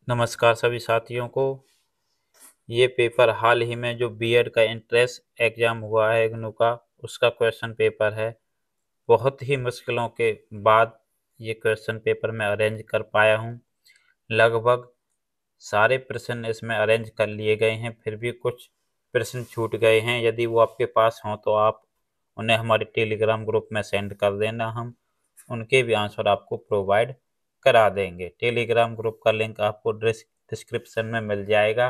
नमस्कार सभी साथियों को। ये पेपर हाल ही में जो बीएड का एंट्रेंस एग्जाम हुआ है इग्नू का, उसका क्वेश्चन पेपर है। बहुत ही मुश्किलों के बाद ये क्वेश्चन पेपर मैं अरेंज कर पाया हूँ। लगभग सारे प्रश्न इसमें अरेंज कर लिए गए हैं, फिर भी कुछ प्रश्न छूट गए हैं। यदि वो आपके पास हों तो आप उन्हें हमारे टेलीग्राम ग्रुप में सेंड कर देना, हम उनके भी आंसर आपको प्रोवाइड करा देंगे। टेलीग्राम ग्रुप का लिंक आपको डिस्क्रिप्शन में मिल जाएगा।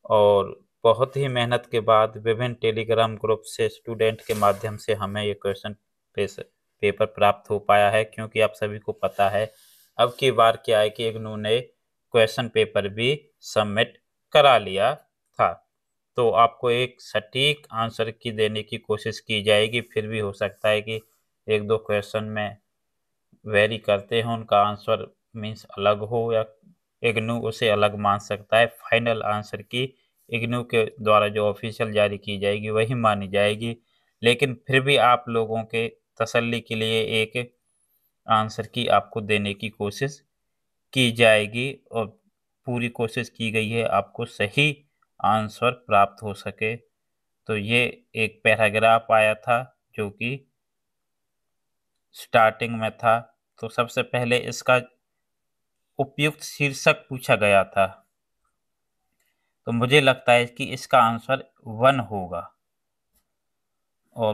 और बहुत ही मेहनत के बाद विभिन्न टेलीग्राम ग्रुप से स्टूडेंट के माध्यम से हमें ये क्वेश्चन पेपर प्राप्त हो पाया है, क्योंकि आप सभी को पता है अब की बार क्या है कि इग्नू ने क्वेश्चन पेपर भी सबमिट करा लिया था। तो आपको एक सटीक आंसर की देने की कोशिश की जाएगी। फिर भी हो सकता है कि एक दो क्वेश्चन में वेरी करते हो, उनका आंसर मीन्स अलग हो, या इग्नू उसे अलग मान सकता है। फाइनल आंसर की इग्नू के द्वारा जो ऑफिशियल जारी की जाएगी वही मानी जाएगी। लेकिन फिर भी आप लोगों के तसल्ली के लिए एक आंसर की आपको देने की कोशिश की जाएगी, और पूरी कोशिश की गई है आपको सही आंसर प्राप्त हो सके। तो ये एक पैराग्राफ आया था जो कि स्टार्टिंग में था। तो सबसे पहले इसका उपयुक्त शीर्षक पूछा गया था, तो मुझे लगता है कि इसका आंसर 1 होगा, और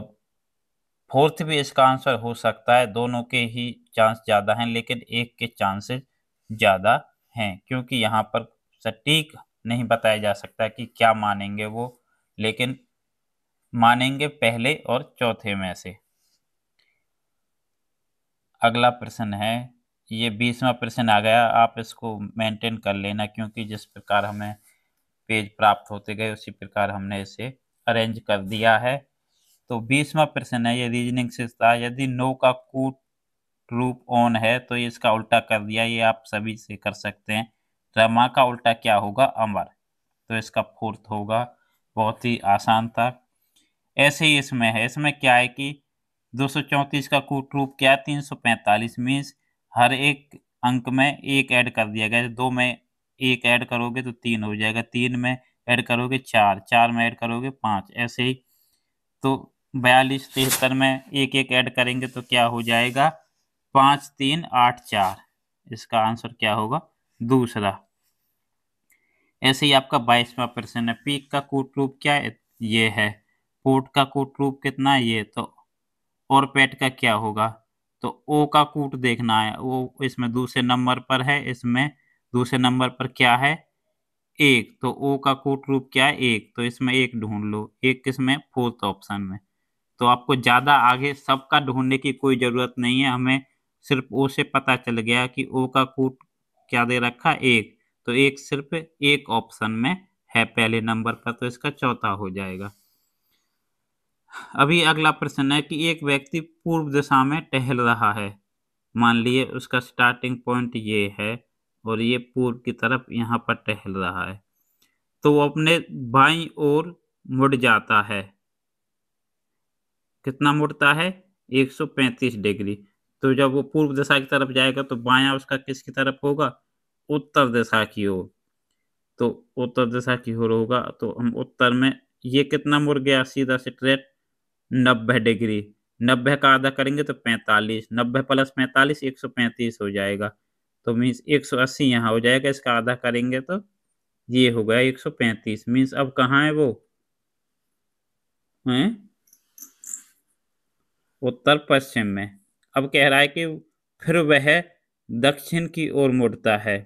फोर्थ भी इसका आंसर हो सकता है। दोनों के ही चांस ज़्यादा हैं, लेकिन एक के चांसेस ज़्यादा हैं, क्योंकि यहाँ पर सटीक नहीं बताया जा सकता कि क्या मानेंगे वो, लेकिन मानेंगे पहले और चौथे में से। अगला प्रश्न है, ये 20वां प्रश्न आ गया। आप इसको मेंटेन कर लेना, क्योंकि जिस प्रकार हमें पेज प्राप्त होते गए उसी प्रकार हमने इसे अरेंज कर दिया है। तो 20वां प्रश्न है, ये रीजनिंग से था। यदि नो का कूट रूप ऑन है तो इसका उल्टा कर दिया। ये आप सभी से कर सकते हैं। रमा का उल्टा क्या होगा? अमर। तो इसका फोर्थ होगा। बहुत ही आसान था। ऐसे ही इसमें है, इसमें क्या है कि 234 का कूट रूप क्या है? 345। मीन्स हर एक अंक में एक ऐड कर दिया गया है। 2 में एक ऐड करोगे तो 3 हो जाएगा, 3 में ऐड करोगे 4, 4 में ऐड करोगे 5, ऐसे ही। तो 42, 73 में एक एक ऐड करेंगे तो क्या हो जाएगा? 5, 3, 8, 4। इसका आंसर क्या होगा? दूसरा। ऐसे ही आपका 22वां प्रश्न है, पीक का कूट रूप क्या है? ये है। पोट का कूट रूप कितना है? ये। तो और पेट का क्या होगा? तो ओ का कूट देखना है। वो इसमें दूसरे नंबर पर है, इसमें दूसरे नंबर पर क्या है? 1। तो ओ का कूट रूप क्या है? 1। तो इसमें 1 ढूंढ लो। 1 किसमें? फोर्थ ऑप्शन में। तो आपको ज़्यादा आगे सबका ढूंढने की कोई ज़रूरत नहीं है। हमें सिर्फ ओ से पता चल गया कि ओ का कूट क्या दे रखा? 1। तो 1 सिर्फ एक ऑप्शन में है पहले नंबर पर, तो इसका चौथा हो जाएगा। अभी अगला प्रश्न है कि एक व्यक्ति पूर्व दिशा में टहल रहा है। मान लिए उसका स्टार्टिंग पॉइंट ये है, और ये पूर्व की तरफ यहाँ पर टहल रहा है। तो वो अपने बाईं ओर मुड़ जाता है। कितना मुड़ता है? 135 डिग्री। तो जब वो पूर्व दिशा की तरफ जाएगा तो बायां उसका किसकी तरफ होगा? उत्तर दिशा की ओर। तो उत्तर दिशा की ओर होगा, तो हम उत्तर में, ये कितना मुड़ गया? सीधा स्ट्रेट 90 डिग्री। 90 का आधा करेंगे तो 45। 90 प्लस 45 135 हो जाएगा। तो मीन्स 180 यहाँ हो जाएगा। इसका आधा करेंगे तो ये हो गया 135। मीन्स अब कहाँ है वो? हैं? उत्तर पश्चिम में। अब कह रहा है कि फिर वह दक्षिण की ओर मुड़ता है।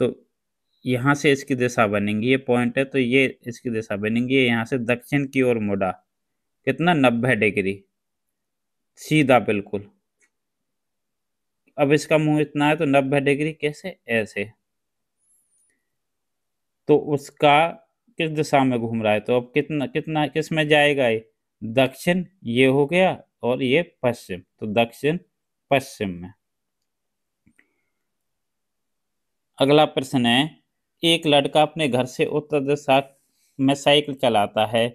तो यहाँ से इसकी दिशा बनेंगी, ये पॉइंट है तो ये इसकी दिशा बनेंगी। ये यहाँ से दक्षिण की ओर मुड़ा। कितना? 90 डिग्री सीधा बिल्कुल। अब इसका मुंह इतना है तो 90 डिग्री कैसे? ऐसे। तो उसका किस दिशा में घूम रहा है? तो अब कितना कितना किस में जाएगा? ये दक्षिण, ये हो गया, और ये पश्चिम। तो दक्षिण पश्चिम में। अगला प्रश्न है, एक लड़का अपने घर से उत्तर दिशा में साइकिल चलाता है,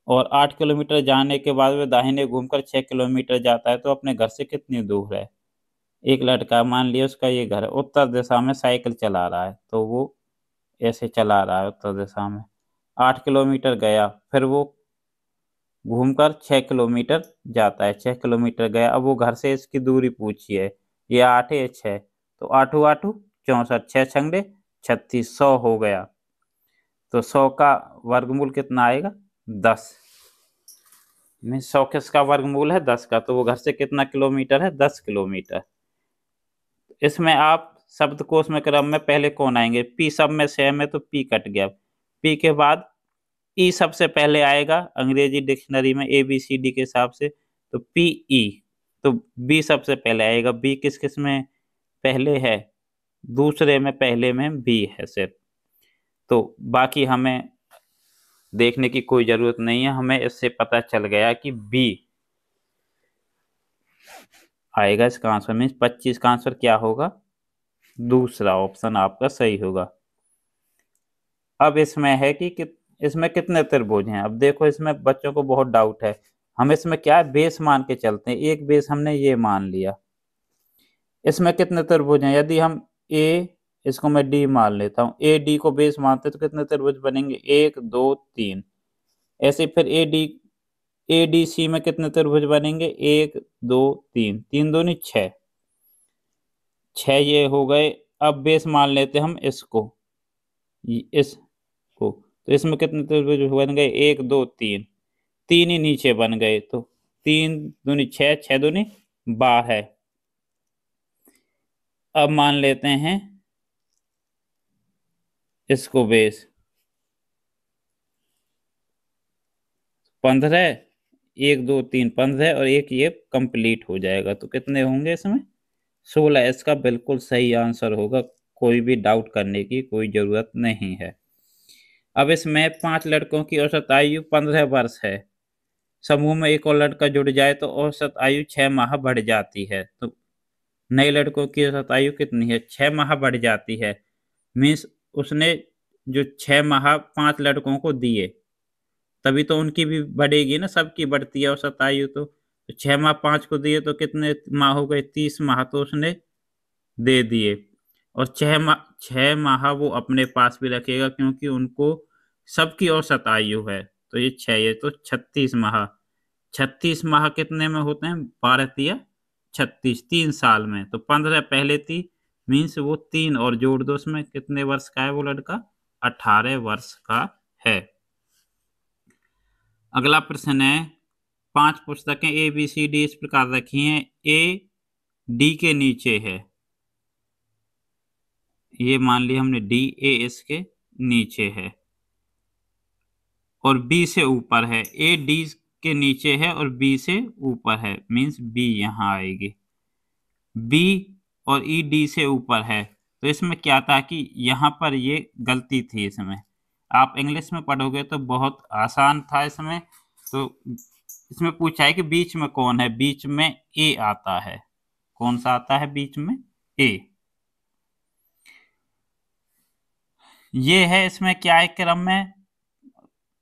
और 8 किलोमीटर जाने के बाद वह दाहिने घूमकर 6 किलोमीटर जाता है। तो अपने घर से कितनी दूर है? एक लड़का मान लिया उसका ये घर है, उत्तर दिशा में साइकिल चला रहा है, तो वो ऐसे चला रहा है उत्तर दिशा में, 8 किलोमीटर गया, फिर वो घूमकर 6 किलोमीटर जाता है, 6 किलोमीटर गया, अब वो घर से इसकी दूरी पूछी है, ये 8 है 6, तो 8 8 64, 6 36, 100 हो गया। तो 100 का वर्गमूल कितना आएगा? 10। 100 किसका वर्गमूल है? 10 का, तो वो घर से कितना किलोमीटर है? 10 किलोमीटर। इसमें आप शब्दकोश में क्रम में पहले कौन आएंगे? पी सब में सेम है तो पी कट गया, पी के बाद ई सबसे पहले आएगा अंग्रेजी डिक्शनरी में ABCD के हिसाब से, तो PE। तो बी सबसे पहले आएगा, बी किस किस में पहले है? दूसरे में, पहले में बी है सिर्फ। तो बाकी हमें देखने की कोई जरूरत नहीं है, हमें इससे पता चल गया कि बी आएगा इसका आंसर। मीन्स 25 का आंसर क्या होगा? दूसरा ऑप्शन आपका सही होगा। अब इसमें है कि इसमें कितने त्रिभुज हैं? अब देखो इसमें बच्चों को बहुत डाउट है, हम इसमें क्या है बेस मान के चलते हैं, एक बेस हमने ये मान लिया। इसमें कितने त्रिभुज हैं? यदि हम ए, इसको मैं डी मान लेता हूँ, ए डी को बेस मानते तो कितने त्रिभुज बनेंगे? 1 2 3। ऐसे फिर ए डी सी में कितने त्रिभुज बनेंगे? 1 2 3, 3 दूनी 6, 6 ये हो गए। अब बेस मान लेते हम इसको, इसको, तो इसमें कितने त्रिभुज बन गए? 1 2 3, तीन ही नीचे बन गए, तो 3 दूनी 6, 6 दूनी 12। अब मान लेते हैं इसको बेस 15, 1 2 3 15 और एक ये कंप्लीट हो जाएगा, तो कितने होंगे इसमें? 16। इसका बिल्कुल सही आंसर होगा, कोई भी डाउट करने की कोई जरूरत नहीं है। अब इसमें 5 लड़कों की औसत आयु 15 वर्ष है, समूह में एक और लड़का जुड़ जाए तो औसत आयु 6 माह बढ़ जाती है, तो नए लड़कों की औसत आयु कितनी है? 6 माह बढ़ जाती है। मीन्स उसने जो 6 माह 5 लड़कों को दिए, तभी तो उनकी भी बढ़ेगी ना, सबकी बढ़ती है औसत आयु। तो 6 माह 5 को दिए तो कितने माह हो गए? 30 माह तो उसने दे दिए। और 6 माह वो अपने पास भी रखेगा, क्योंकि उनको सबकी औसत आयु है, तो ये 6, ये तो 36 माह। 36 माह कितने में होते हैं? 12 36, 3 साल में, तो 15 पहले थी, मीन्स वो 3 और जोड़ दो उसमें, कितने वर्ष का है वो लड़का? 18 वर्ष का है। अगला प्रश्न है, 5 पुस्तकें ABCD इस प्रकार रखी हैं, ए डी के नीचे है, ये मान लिया हमने डी, ए इसके नीचे है और बी से ऊपर है, ए डी के नीचे है और बी से ऊपर है, मीन्स बी यहां आएगी। बी और ई डी से ऊपर है, तो इसमें क्या था कि यहां पर ये गलती थी। इसमें आप इंग्लिश में पढ़ोगे तो बहुत आसान था इसमें। तो इसमें पूछा है कि बीच में कौन है? बीच में ए आता है। कौन सा आता है बीच में? ए। ये है, इसमें क्या है क्रम में?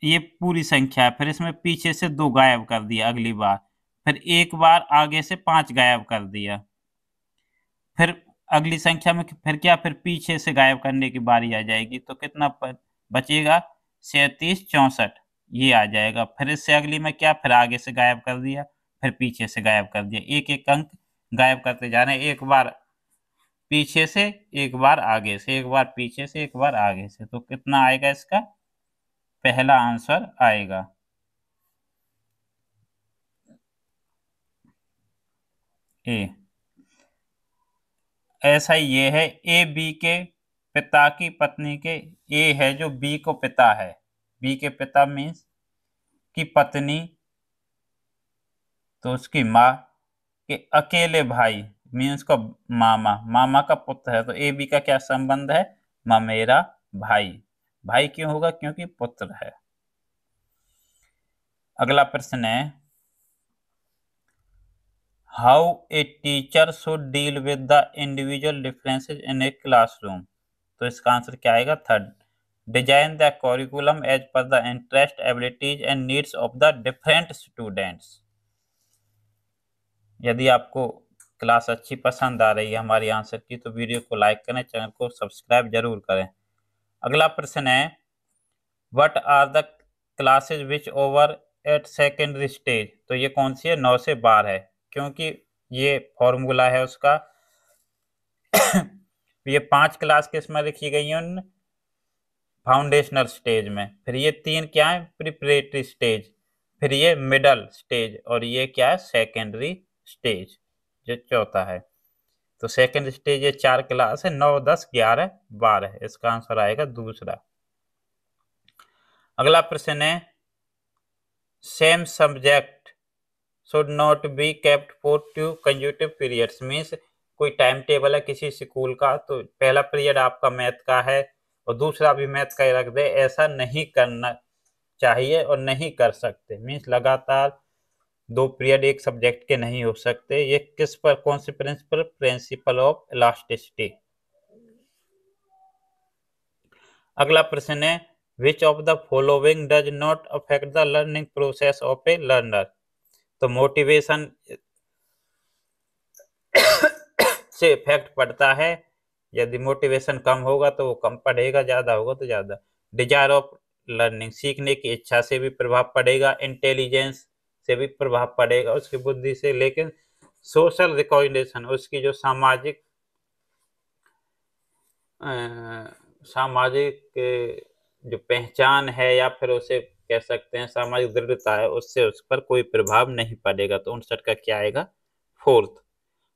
ये पूरी संख्या है, फिर इसमें पीछे से 2 गायब कर दिया अगली बार, फिर एक बार आगे से 5 गायब कर दिया, फिर अगली संख्या में फिर क्या? फिर पीछे से गायब करने की बारी आ जाएगी, तो कितना बचेगा? 37 64 ये आ जाएगा। फिर इससे अगली में क्या? फिर आगे से गायब कर दिया, फिर पीछे से गायब कर दिया, एक एक अंक गायब करते जा रहे हैं, एक बार पीछे से, एक बार आगे से, एक बार पीछे से, एक बार आगे से, तो कितना आएगा इसका? पहला आंसर आएगा ए। ऐसा ही ये है, ए बी के पिता की पत्नी के, ए है जो बी को पिता है, बी के पिता मीन्स की पत्नी, तो उसकी माँ के अकेले भाई मीन्स का मामा, मामा का पुत्र है, तो ए बी का क्या संबंध है? ममेरा भाई। भाई क्यों होगा? क्योंकि पुत्र है। अगला प्रश्न है, how a teacher should deal with the individual differences in a classroom. तो इसका आंसर क्या आएगा? Third, design the curriculum as per the interest, abilities and needs of the different students. यदि आपको क्लास अच्छी पसंद आ रही है हमारी आंसर की तो वीडियो को लाइक करें, चैनल को सब्सक्राइब जरूर करें। अगला प्रश्न है what are the classes which over at secondary stage. तो ये कौन सी है? 9 से 12 है, क्योंकि ये फॉर्मूला है उसका। ये 5 क्लास किस में लिखी गई है? फाउंडेशनल स्टेज में। फिर ये 3 क्या है? प्रिपरेटरी स्टेज, फिर ये मिडल स्टेज, और ये क्या है? सेकेंडरी स्टेज, जो चौथा है। तो सेकेंड स्टेज ये 4 क्लास है, 9, 10, 11, 12। इसका आंसर आएगा दूसरा। अगला प्रश्न है same subject should not be kept for 2 consecutive periods. Means कोई टाइम टेबल है किसी स्कूल का, तो पहला पीरियड आपका मैथ का है और दूसरा भी मैथ का ही रख दे, ऐसा नहीं करना चाहिए और नहीं कर सकते। मीन्स लगातार 2 पीरियड एक सब्जेक्ट के नहीं हो सकते। ये किस पर? कौन से प्रिंसिपल? Principle of elasticity. अगला प्रश्न है which of the following does not affect the learning process of A learner. तो मोटिवेशन से इफेक्ट पड़ता है। यदि मोटिवेशन कम होगा तो वो कम पढ़ेगा, ज्यादा होगा तो ज्यादा। डिजायर ऑफ लर्निंग, सीखने की इच्छा से भी प्रभाव पड़ेगा, इंटेलिजेंस से भी प्रभाव पड़ेगा, उसकी बुद्धि से। लेकिन सोशल रिकॉग्निशन, उसकी जो सामाजिक जो पहचान है या फिर उसे कह सकते हैं सामाजिक दृढ़ता है, उससे उस पर कोई प्रभाव नहीं पड़ेगा। तो 59 का क्या आएगा? फोर्थ।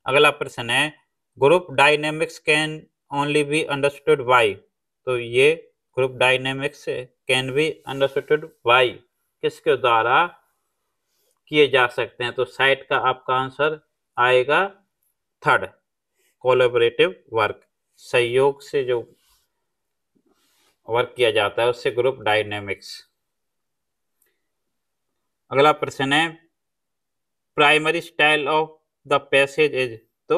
अगला प्रश्न है group dynamics can only be understood by. तो ये group dynamics can be understood by किसके द्वारा किए जा सकते हैं? तो साइट का आपका आंसर आएगा थर्ड, कोलैबोरेटिव वर्क। सहयोग से जो वर्क किया जाता है उससे ग्रुप डायनेमिक्स। अगला प्रश्न है primary style of the passage is. तो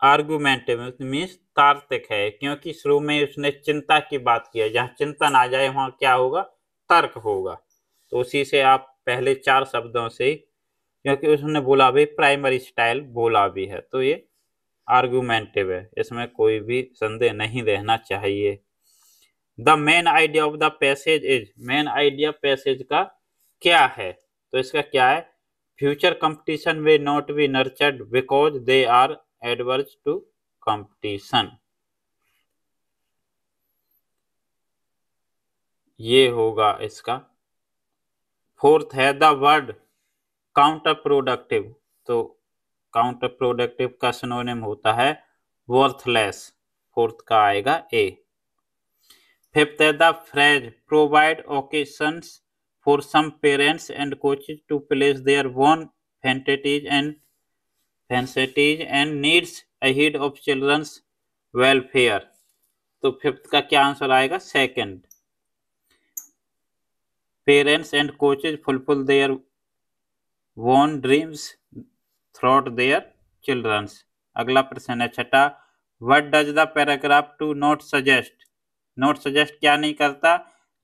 आर्गुमेंटिव मीन्स तार्किक है, क्योंकि शुरू में उसने चिंता की बात की है। जहाँ चिंतन आ जाए वहां क्या होगा? तर्क होगा। तो उसी से आप पहले 4 शब्दों से, क्योंकि उसने बोला भी प्राइमरी स्टाइल बोला भी है, तो ये आर्गुमेंटिव है, इसमें कोई भी संदेह नहीं रहना चाहिए। The main idea of the passage is. Main idea passage का क्या है? तो इसका क्या है? Future competition way not be nurtured because they are adverse to competition. ये होगा इसका। फोर्थ है द वर्ड काउंटर प्रोडक्टिव। तो काउंटर प्रोडक्टिव का सिनोनिम होता है वर्थलेस। फोर्थ का आएगा ए। फिफ्थ है the phrase provide occasions for some parents and coaches to place their own fantasies and needs ahead of children's welfare. तो fifth का क्या आंसर आएगा? Second. Parents and coaches fulfill their own dreams throughout their children's. अगला प्रश्न है छठा what does the paragraph two not suggest. Not suggest क्या नहीं करता?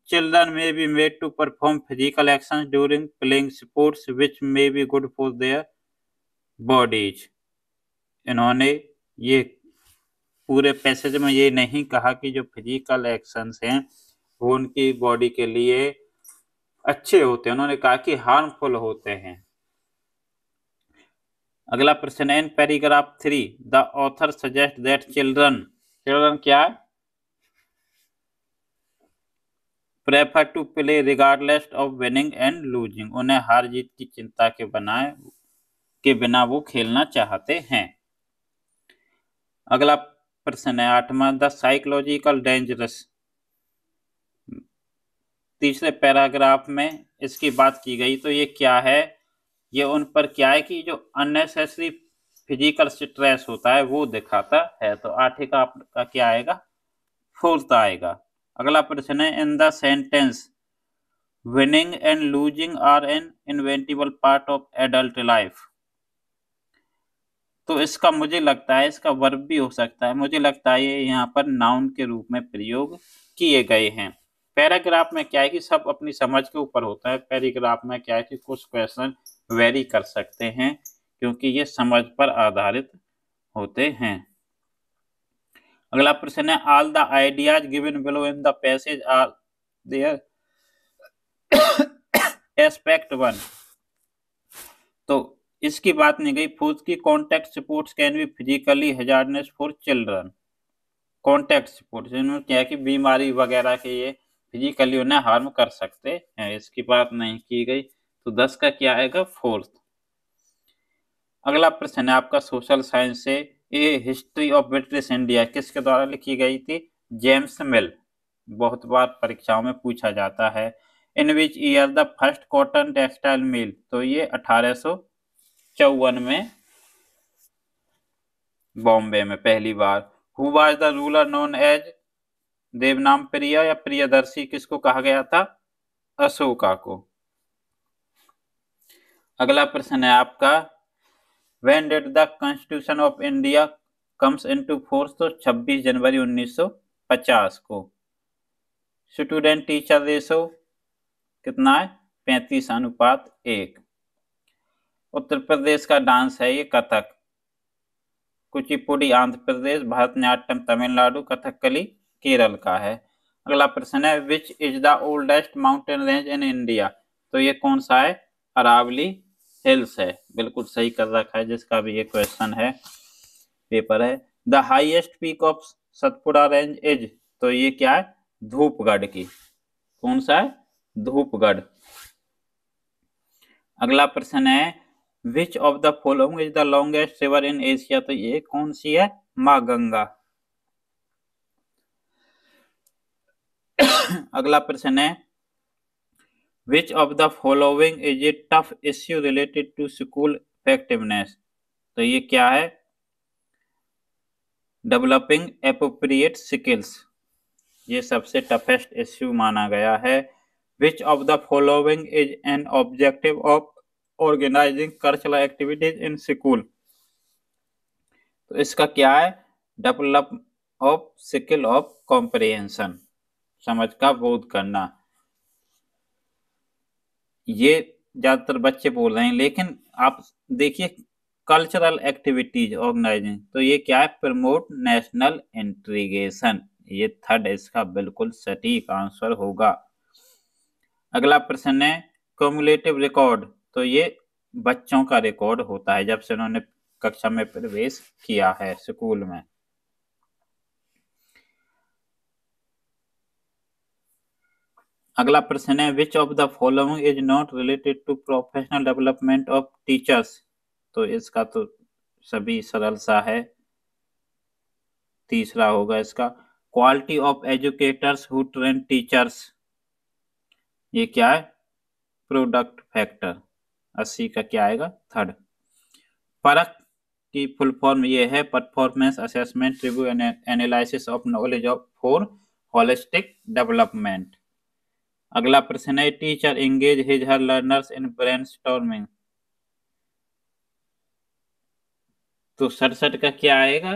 Children may be made to perform physical action during playing sports which may be good for their bodies. इन्होंने ये पूरे पैसेज में ये नहीं कहा कि जो फिजिकल एक्शंस हैं वो उनकी बॉडी के लिए अच्छे होते हैं, उन्होंने कहा कि हार्मफुल होते हैं। अगला प्रश्न है in paragraph 3 the author suggest that children क्या है? Prefer to play regardless of winning and losing. उन्हें हार जीत की चिंता के बिना वो खेलना चाहते हैं। अगला प्रश्न है 8वां द साइकोलॉजिकल डेंजरस। तीसरे पैराग्राफ में इसकी बात की गई, तो ये क्या है? ये उन पर क्या है कि जो अननेसेसरी फिजिकल स्ट्रेस होता है वो दिखाता है। तो 8 का आपका क्या आएगा? फोर्थ आएगा। अगला प्रश्न है in the sentence winning and losing are an inevitable part of adult life. तो इसका मुझे लगता है इसका वर्ब भी हो सकता है। मुझे लगता है ये यहाँ पर नाउन के रूप में प्रयोग किए गए हैं। पैराग्राफ में क्या है कि सब अपनी समझ के ऊपर होता है। पैराग्राफ में क्या है कि कुछ क्वेश्चन वेरी कर सकते हैं क्योंकि ये समझ पर आधारित होते हैं। अगला प्रश्न है, all the ideas given below in the passage are their except one. तो इसकी बात नहीं गई। फूड की contact sports can be physically hazardous for children. Contact sports इनमें क्या है कि बीमारी वगैरह के ये फिजिकली उन्हें हार्म कर सकते हैं, इसकी बात नहीं की गई। तो 10 का क्या आएगा? फोर्थ। अगला प्रश्न है आपका सोशल साइंस से, ये हिस्ट्री ऑफ ब्रिटिश इंडिया किसके द्वारा लिखी गई थी? James Mill. बहुत बार परीक्षाओं में पूछा जाता है। In which year the first cotton textile mill? तो ये 1854 में बॉम्बे में पहली बार। Who was the ruler known as Devanam Priya या प्रियदर्शी? किसको कहा गया था? अशोका को। अगला प्रश्न है आपका, when did the constitution of India comes into force? तो 26 जनवरी 1950 को। स्टूडेंट टीचर रेशो कितना है? 35:1। उत्तर प्रदेश का डांस है ये कथक। कुचिपुड़ी आंध्र प्रदेश, भरतनाट्यम तमिलनाडु, कथकली केरल का है। अगला प्रश्न है, which is the oldest mountain range in India? तो ये कौन सा है? अरावली हिल्स है। बिल्कुल सही कर रखा है, जिसका भी ये क्वेश्चन है पेपर है। The highest peak of Satpura range is? तो ये क्या है? धूपगढ़ की। कौन सा है? धूपगढ़। अगला प्रश्न है, which of the following is the longest river in Asia? तो ये कौन सी है? माँ गंगा। अगला प्रश्न है, which of the following is a tough issue related to school effectiveness? तो ये क्या है? Developing appropriate skills. ये सबसे टफेस्ट इश्यू माना गया है। Which of the following is an objective of organizing cultural activities in school? तो इसका क्या है? Develop of skill of comprehension, समझ का बोध करना। ये ज्यादातर बच्चे बोल रहे हैं, लेकिन आप देखिए कल्चरल एक्टिविटीज ऑर्गेनाइजिंग, तो ये क्या है? Promote national integration. ये थर्ड इसका बिल्कुल सटीक आंसर होगा। अगला प्रश्न है, क्युमुलेटिव रिकॉर्ड। तो ये बच्चों का रिकॉर्ड होता है जब से उन्होंने कक्षा में प्रवेश किया है स्कूल में। अगला प्रश्न है, which of the following is not related to professional development of teachers? तो इसका तो सभी सरल सा है, तीसरा होगा इसका। Quality of educators who train teachers? ये क्या है? Product factor. 80 का क्या आएगा? थर्ड। परख की फुल फॉर्म ये है, performance assessment review and analysis of knowledge of for holistic development. अगला प्रश्न है, teacher engage his her learners इन ब्रेनस्टॉर्मिंग? तो 67 का क्या आएगा?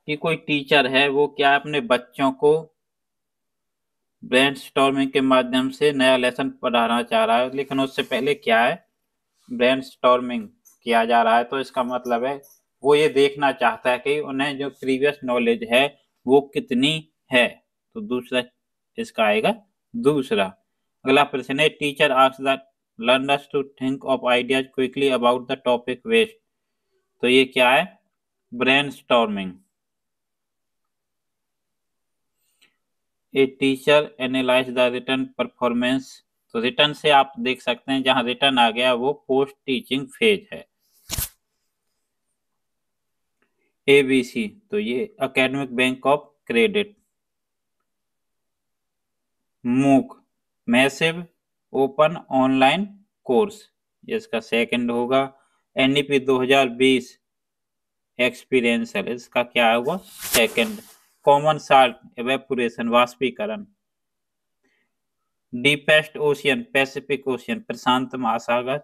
कि कोई टीचर है वो क्या अपने बच्चों को ब्रेनस्टॉर्मिंग के माध्यम से नया लेसन पढ़ाना चाह रहा है, लेकिन उससे पहले क्या है? ब्रेनस्टॉर्मिंग किया जा रहा है। तो इसका मतलब है वो ये देखना चाहता है कि उन्हें जो प्रीवियस नॉलेज है वो कितनी है। तो दूसरा इसका आएगा दूसरा। अगला प्रश्न है, teacher asks the learners to think of ideas quickly about the topic west? तो ये क्या है? Brainstorming. A teacher analyse the written performance? तो रिटर्न से आप देख सकते हैं, जहां रिटर्न आ गया वो पोस्ट टीचिंग फेज है। ABC, तो ये एकेडमिक बैंक ऑफ क्रेडिट। मूक, मैसिव ओपन ऑनलाइन कोर्स, ये इसका सेकंड होगा। NEP 2020 एक्सपीरियंशियल, इसका क्या होगा? सेकंड। कॉमन साल्ट एवेपोरेशन, वाष्पीकरण। डीपेस्ट ओशियन, पैसिफिक ओशियन, प्रशांत महासागर।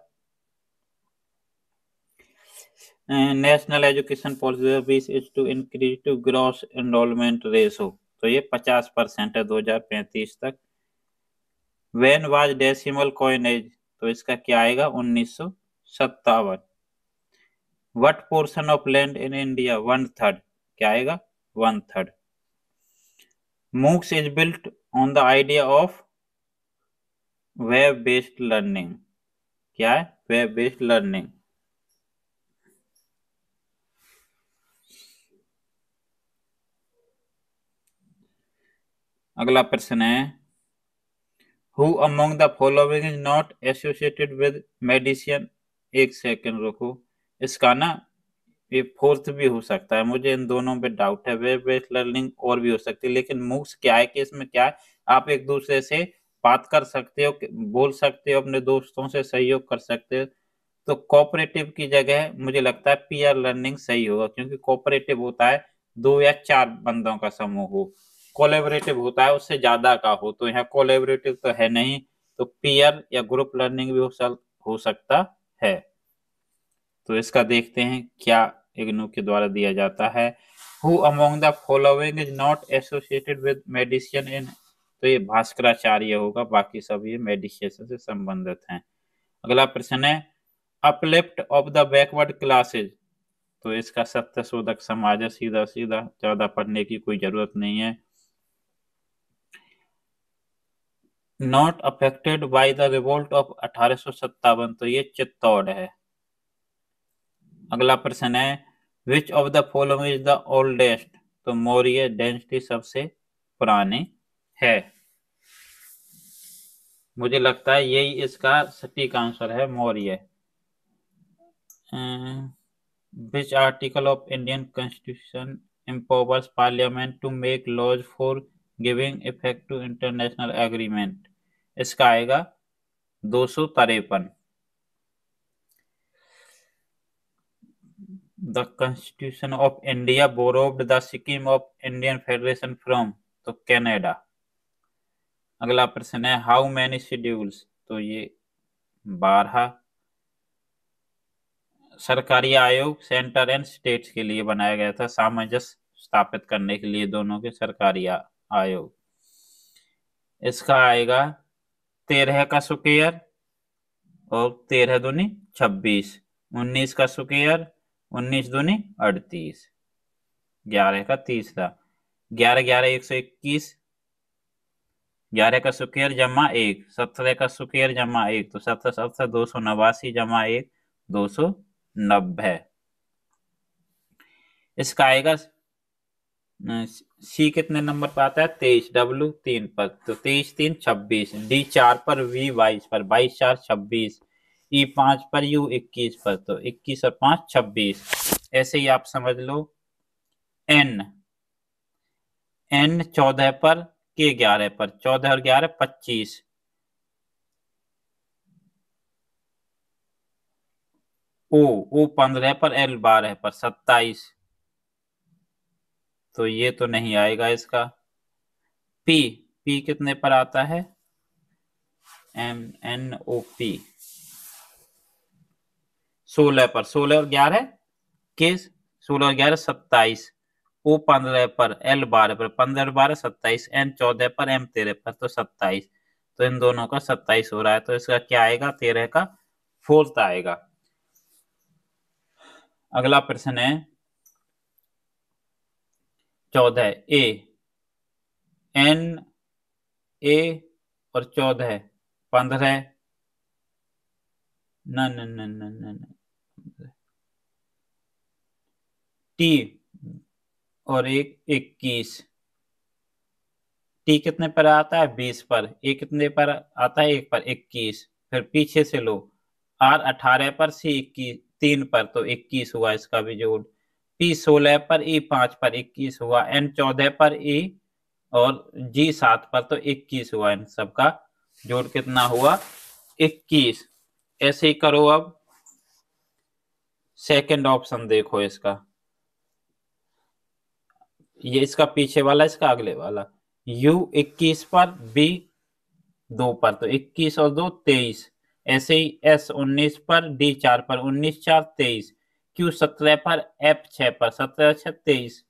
National education policy is to increase to gross enrolment ratio? तो ये 50% है 2035 तक। When was decimal coinage? तो इसका क्या आएगा? 1900 57। What portion of land in India? 1/3। क्या आएगा? 1/3। MOOCs is built on the idea of web based learning. क्या है? Web based learning. अगला प्रश्न है, who among the following is not associated with medicine? एक सेकंड रुको, इसका ना ये फोर्थ भी हो सकता है, मुझे इन दोनों पे डाउट है। वेब बेस्ड लर्निंग और भी हो सकती है, लेकिन मूक्स क्या है कि इसमें क्या है, आप एक दूसरे से बात कर सकते हो, बोल सकते हो, अपने दोस्तों से सहयोग कर सकते हो। तो कोऑपरेटिव की जगह मुझे लगता है पीयर लर्निंग सही होगा, क्योंकि कोऑपरेटिव होता है 2 या 4 बंदों का समूह हो, कोलैबोरेटिव होता है उससे ज्यादा का हो। तो यहाँ कोलैबोरेटिव तो है नहीं, तो पीयर या ग्रुप लर्निंग भी हो सकता है। तो इसका देखते हैं क्या इग्नू के द्वारा दिया जाता है। Who among the following is not associated with medicine in? तो ये भास्कराचार्य होगा, बाकी सब ये मेडिसिन से संबंधित हैं। अगला प्रश्न है, uplift of the backward classes? तो इसका सत्य शोधक समाज है, सीधा सीधा, ज्यादा पढ़ने की कोई जरूरत नहीं है। Not affected by the revolt of 1857? तो ये चित्तौड़ है। अगला प्रश्न है, which of the following is the oldest? तो मौर्य डायनेस्टी सबसे पुरानी है। मुझे लगता है यही इसका सटीक आंसर है, Maurya. Which article of Indian constitution empowers parliament to make laws for giving effect to international agreement? इसका आएगा 253। The constitution of India borrowed the scheme of Indian federation from? तो कनाडा। अगला प्रश्न है, हाउ मैनी शेड्यूल्स? तो ये 12। सरकारी आयोग सेंटर एंड स्टेट्स के लिए बनाया गया था, सामंजस्य स्थापित करने के लिए दोनों के सरकारी आयोग। इसका आएगा 13 का स्क्वायर और 13 दूनी 26, 19 का स्क्वायर, 19 दूनी 38, 11 का तीसरा, 11 11 121, 11 का स्क्वायर जमा 1, 17 का स्क्वायर जमा 1, तो 17 17 289 जमा 1 290। इसका आएगा सी कितने नंबर पर आता है? 23, डब्ल्यू 3 पर, तो 23 3 26, डी 4 पर, वी 22 पर, 22 4 26, ई 5 पर, यू 21 पर, तो 21 और 5 26। ऐसे ही आप समझ लो एन, एन 14 पर, के 11 पर, 14 और 11 25, ओ 15 पर, एल 12 पर 27। तो ये तो नहीं आएगा इसका। पी, पी कितने पर आता है? एम एन ओ पी 16 पर, 16 और 11 के, 16 और 11 27, ओ 15 पर, एल 12 पर, 15 और 12 27, एन 14 पर, एम 13 पर, तो 27। तो इन दोनों का 27 हो रहा है, तो इसका क्या आएगा? 13 का फोर्थ आएगा। अगला प्रश्न है 14, ए, एन ए और 14 15, न न न न न न, टी और एक 21, टी कितने पर आता है? 20 पर, ए कितने पर आता है? 1 पर, 21। फिर पीछे से लो, आर 18 पर, सी 21 3 पर, तो 21 हुआ इसका भी जोड़। पी 16 पर, ई 5 पर, 21 हुआ। एन 14 पर, ई और जी 7 पर, तो 21 हुआ। इन सबका जोड़ कितना हुआ? 21। ऐसे ही करो। अब सेकंड ऑप्शन देखो इसका, ये इसका पीछे वाला, इसका अगले वाला, यू 21 पर, बी 2 पर, तो 21 और 2 23। ऐसे ही एस 19 पर, डी 4 पर, 19 4 23, क्यू 17 पर, एफ 6 पर, 17 6 23,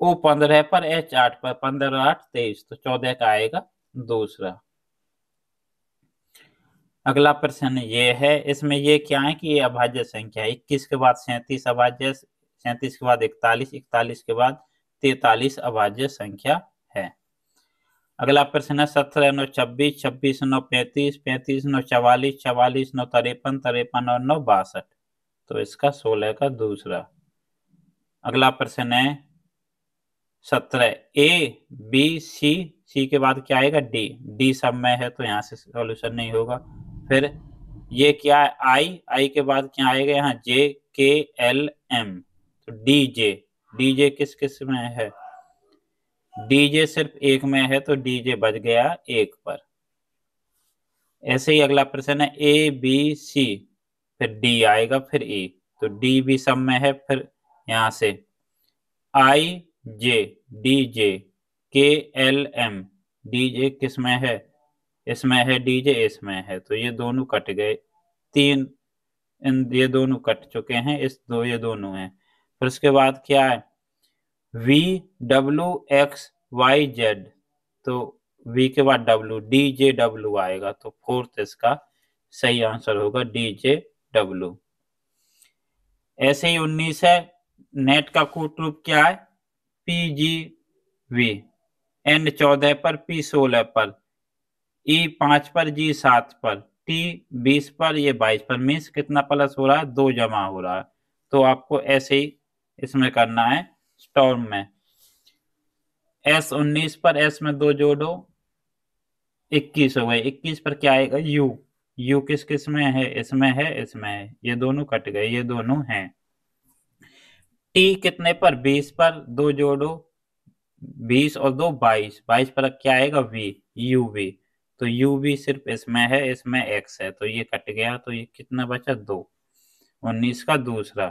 ओ 15 पर, एच 8 पर, 15 8 23, तो 14 का आएगा दूसरा। अगला प्रश्न ये है, इसमें ये क्या है कि ये अभाज्य संख्या है। 21 के बाद 37 अभाज्य, 37 के बाद 41, 41 के बाद 43 अभाज्य संख्या है। अगला प्रश्न है 17 9 26, 26 9 35, 35 9 44, 44 9 53, 53 और 9 62। तो इसका 16 का दूसरा। अगला प्रश्न है 17, ए बी सी, सी के बाद क्या आएगा डी, डी सब में है तो यहाँ से सॉल्यूशन नहीं होगा। फिर ये क्या है आई, आई के बाद क्या आएगा यहाँ जे के एल एम, तो डी जे, डी जे किस किस में है, डीजे सिर्फ एक में है तो डीजे बच गया एक पर। ऐसे ही अगला प्रश्न है ए बी सी, फिर डी आएगा फिर ए, तो डी भी सब में है, फिर यहां से आई जे डी जे के एल एम, डी जे किस में है, इसमें है, डी जे इसमें है, तो ये दोनों कट गए। तीन ये दोनों कट चुके हैं, ये दोनों हैं। फिर उसके बाद क्या है V W X Y Z, तो वी के बाद डब्ल्यू, डी जे डब्ल्यू आएगा, तो फोर्थ इसका सही आंसर होगा डी जे डब्ल्यू। ऐसे ही 19 है, नेट का कोड रूप क्या है पी जी वी, एन 14 पर, पी 16 पर, ई 5 पर, जी 7 पर, टी 20 पर, ये 22 पर। मीन्स कितना प्लस हो रहा है, 2 जमा हो रहा है। तो आपको ऐसे ही इसमें करना है स्टॉर्म में। एस 19 पर, एस में 2 जोड़ो, 21 हो गए। 21 पर क्या आएगा यू, यू किस किस में है, इसमें है, इसमें है, ये दोनों कट गए, ये दोनों हैं। टी कितने पर, 20 पर, 2 जोड़ो, 20 और 2 22, 22 पर क्या आएगा वी, यू वी, तो यू वी सिर्फ इसमें है, इसमें एक्स है, तो ये कट गया, तो ये कितना बचा 2, 19 का दूसरा।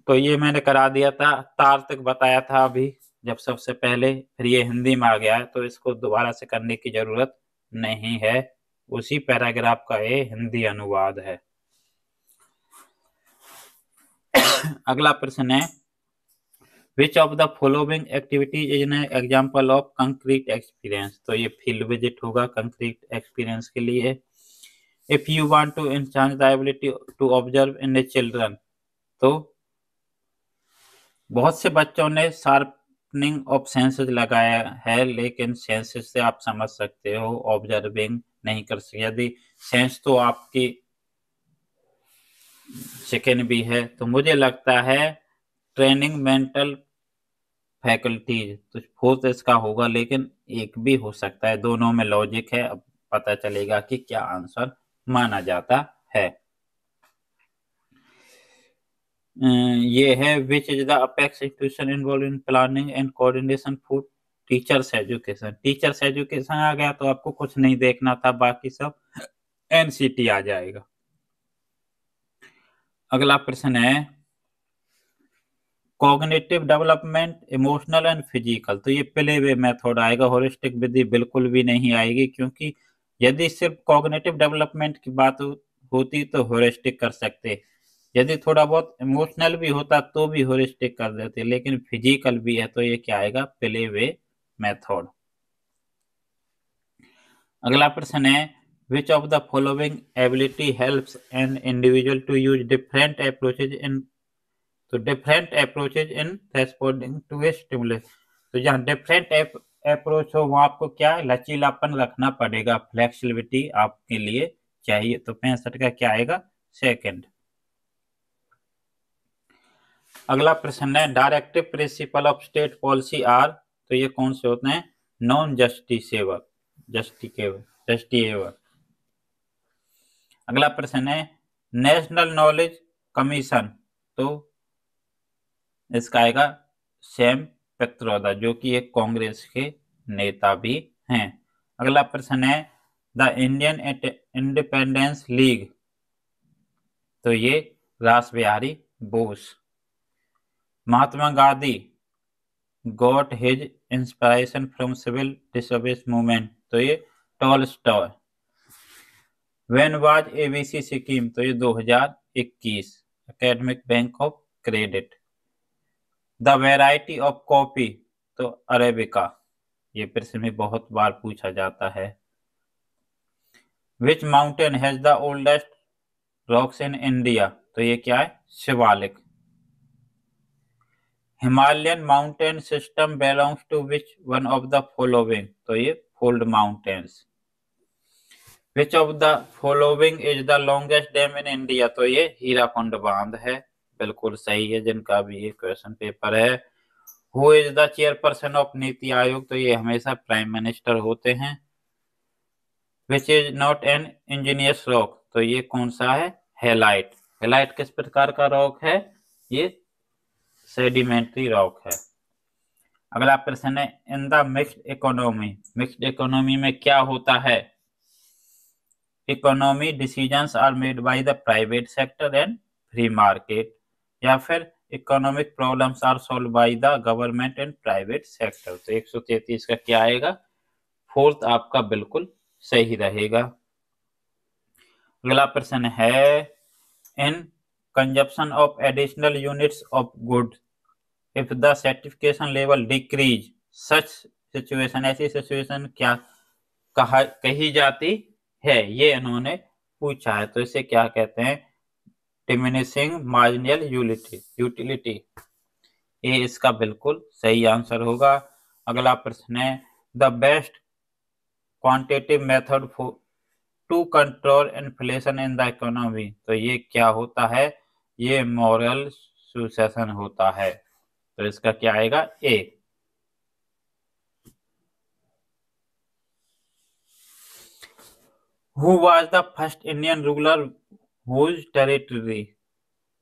तो ये मैंने करा दिया था, तार तक बताया था अभी जब सबसे पहले, फिर ये हिंदी में आ गया है तो इसको दोबारा से करने की जरूरत नहीं है, उसी पैराग्राफ का ये हिंदी अनुवाद है। अगला प्रश्न है which of the following activities is an example of concrete experience, तो ये फील्ड विजिट होगा कंक्रीट एक्सपीरियंस के लिए। If you want to enhance the ability to observe in the children, तो बहुत से बच्चों ने शार्पनिंग ऑफ सेंसेस लगाया है, लेकिन सेंसेस से आप समझ सकते हो, ऑब्जर्विंग नहीं कर सकते। यदि सेंस तो आपकी सेकेंड भी है, तो मुझे लगता है ट्रेनिंग मेंटल फैकल्टीज, तो फोर्थ इसका होगा, लेकिन एक भी हो सकता है, दोनों में लॉजिक है। अब पता चलेगा कि क्या आंसर माना जाता है। ये है which is the apex institution involve in planning and coordination for teachers education, teachers education आ गया तो आपको कुछ नहीं देखना था, बाकी सब एनसीटी आ जाएगा। अगला प्रश्न है cognitive development emotional and physical, तो ये प्ले वे मेथड आएगा, होलिस्टिक विधि बिल्कुल भी नहीं आएगी, क्योंकि यदि सिर्फ कॉग्निटिव डेवलपमेंट की बात होती तो होलिस्टिक कर सकते, यदि थोड़ा बहुत इमोशनल भी होता तो भी होलिस्टिक कर देते, लेकिन फिजिकल भी है तो ये क्या आएगा प्ले वे मेथड। अगला प्रश्न है which of the following ability helps an individual to use different approaches in, तो different approaches in responding to a stimulus, तो जहाँ डिफरेंट अप्रोच हो वहां आपको क्या है लचीलापन रखना पड़ेगा, फ्लेक्सिबिलिटी आपके लिए चाहिए, तो 65 का क्या आएगा सेकंड। अगला प्रश्न है directive principle of state policy are, तो ये कौन से होते हैं नॉन जस्टिसेबल, जस्टिएबल। अगला प्रश्न है नेशनल नॉलेज कमीशन, तो इसका आएगा सैम पित्रोदा, जो कि एक कांग्रेस के नेता भी हैं। अगला प्रश्न है द इंडियन इंडिपेंडेंस लीग, तो ये Ras Behari Bose. Mahatma Gandhi got his inspiration from civil disobedience movement, तो ये Tolstoy. When was ABC scheme, तो ये 2021। Academic bank of credit. The variety of coffee, तो अरेबिका, ये प्रश्न में बहुत बार पूछा जाता है। Which mountain has the oldest rocks in India? तो ये क्या है? Shivalik. Himalayan mountain system belongs to which one of the following? तो ये fold mountains. Which of the following is the longest dam in India? तो ये हीराकुंड बांध है। बिल्कुल सही है, जिनका भी ये क्वेश्चन पेपर है। Who is the chairperson of NITI Aayog? तो ये हमेशा प्राइम मिनिस्टर होते हैं। Which is not an Angénieux rock? तो ये कौन सा है? हेलाइट। हेलाइट किस प्रकार का रॉक है? ये सेडिमेंट्री रॉक है। अगला प्रश्न है, in the mixed economy, mixed economy में क्या होता है? Economy decisions are made by the private sector and free market, या फिर economic problems are solve by the government and private sector. तो 133 का क्या आएगा? फोर्थ आपका बिल्कुल सही रहेगा। अगला प्रश्न है, इन consumption of additional units of good if the certification level decrease such situation, ऐसी सिचुएशन क्या कही जाती है? ये इन्होंने पूछा है, तो इसे क्या कहते हैं? Diminishing marginal utility. ये इसका बिल्कुल सही आंसर होगा। अगला प्रश्न है, the best quantitative method to control inflation in the economy. तो ये क्या होता है? ये मॉरल सुसेशन होता है। तो इसका क्या आएगा? ए। Who was the first Indian ruler whose territory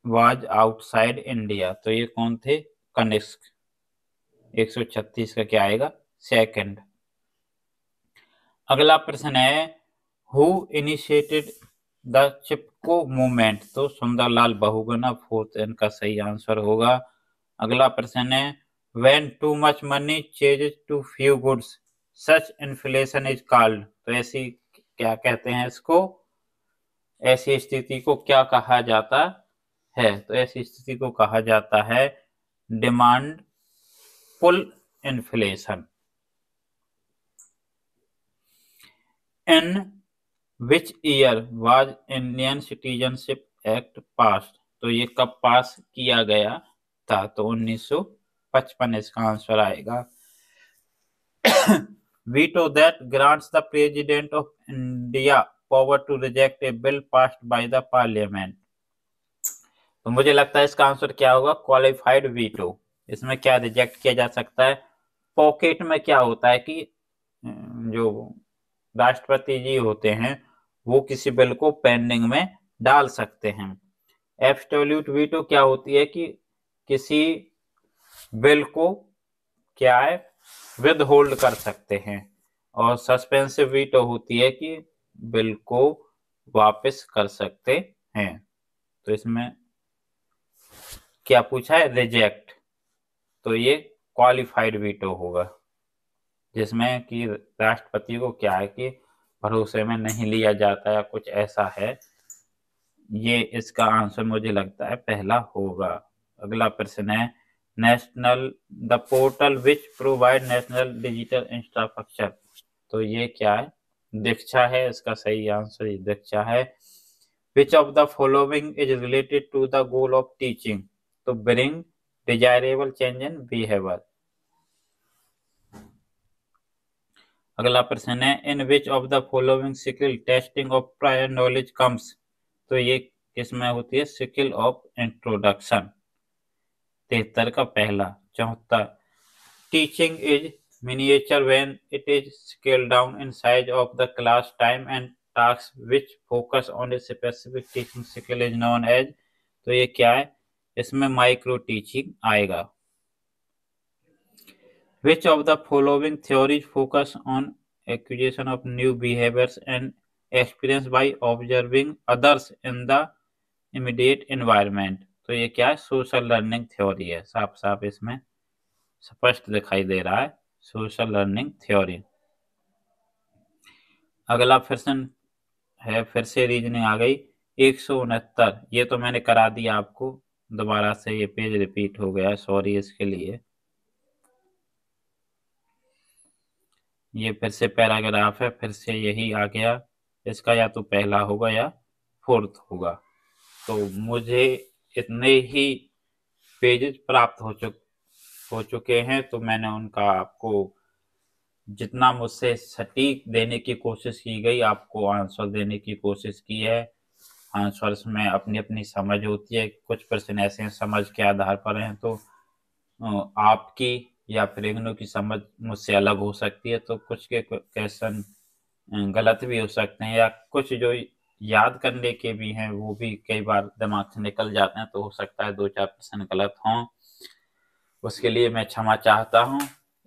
was outside India? तो ये कौन थे? कनिष्क। 136 का क्या आएगा? सेकंड। अगला प्रश्न है, who initiated the Chipko movement? तो सुंदरलाल बहुगुणा फोर्थ इनका सही आंसर होगा। अगला प्रश्न है, when too much money changes too few goods such inflation is called? तो ऐसी क्या कहते हैं इसको? ऐसी स्थिति को क्या कहा जाता है? तो ऐसी स्थिति को कहा जाता है demand pull inflation. In which year was Indian citizenship act pass? तो ये कब पास किया गया था? तो 1955 इसका आंसर आएगा। veto that grants the president of India power to reject a bill passed by the parliament। तो मुझे लगता है इसका आंसर क्या होगा? Qualified veto. इसमें क्या रिजेक्ट किया जा सकता है? पॉकेट में क्या होता है कि जो राष्ट्रपति जी होते हैं वो किसी बिल को पेंडिंग में डाल सकते हैं। एब्सोल्यूट वीटो क्या होती है कि किसी बिल को क्या है? विद होल्ड कर सकते हैं। और सस्पेंसिव वीटो होती है कि बिल को वापस कर सकते हैं। तो इसमें क्या पूछा है? रिजेक्ट। तो ये क्वालिफाइड वीटो होगा, जिसमें कि राष्ट्रपति को क्या है कि भरोसे में नहीं लिया जाता या कुछ ऐसा है। ये इसका आंसर मुझे लगता है पहला होगा। अगला प्रश्न है, national the portal which provide national digital infrastructure. तो ये क्या है? दीक्षा है। इसका सही आंसर ये दीक्षा है। Which of the following is related to the goal of teaching? तो bring desirable change in behaviour. अगला प्रश्न है, in which of the following skill testing of prior knowledge comes? तो ये किसमें होती है? Skill of introduction. 73 का पहला। 74, teaching is miniature when it is scaled down in size of the class time and tasks which focus on a specific teaching skill is known as। तो ये क्या है? इसमें माइक्रो टीचिंग आएगा। Which of the following theories focus on acquisition of new behaviors and experience by observing others in the immediate environment? तो ये क्या है? सोशल लर्निंग थ्योरी है। साफ साफ इसमें स्पष्ट दिखाई दे रहा है, सोशल लर्निंग थ्योरी। अगला प्रश्न है, फिर से रीजनिंग आ गई। 169, ये तो मैंने करा दिया आपको, दोबारा से ये पेज रिपीट हो गया, सॉरी इसके लिए। ये फिर से पैराग्राफ है, फिर से यही आ गया। इसका या तो पहला होगा या फोर्थ होगा। तो मुझे इतने ही पेजेस प्राप्त हो चुके हैं, तो मैंने उनका आपको जितना मुझसे सटीक देने की कोशिश की गई, आपको आंसर देने की कोशिश की है। आंसर्स में अपनी अपनी समझ होती है, कुछ प्रश्न ऐसे हैं समझ के आधार पर हैं, तो आपकी या फिर इग्नू की समझ मुझसे अलग हो सकती है, तो कुछ के क्वेश्चन गलत भी हो सकते हैं, या कुछ जो याद करने के भी हैं वो भी कई बार दिमाग से निकल जाते हैं, तो हो सकता है 2-4 प्रश्न गलत हों। उसके लिए मैं क्षमा चाहता हूँ।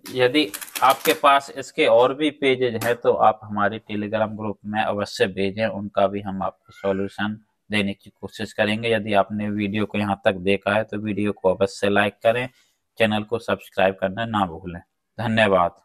यदि आपके पास इसके और भी पेजेज हैं तो आप हमारे टेलीग्राम ग्रुप में अवश्य भेजें, उनका भी हम आपको सॉल्यूशन देने की कोशिश करेंगे। यदि आपने वीडियो को यहाँ तक देखा है तो वीडियो को अवश्य लाइक करें, चैनल को सब्सक्राइब करना ना भूलें। धन्यवाद।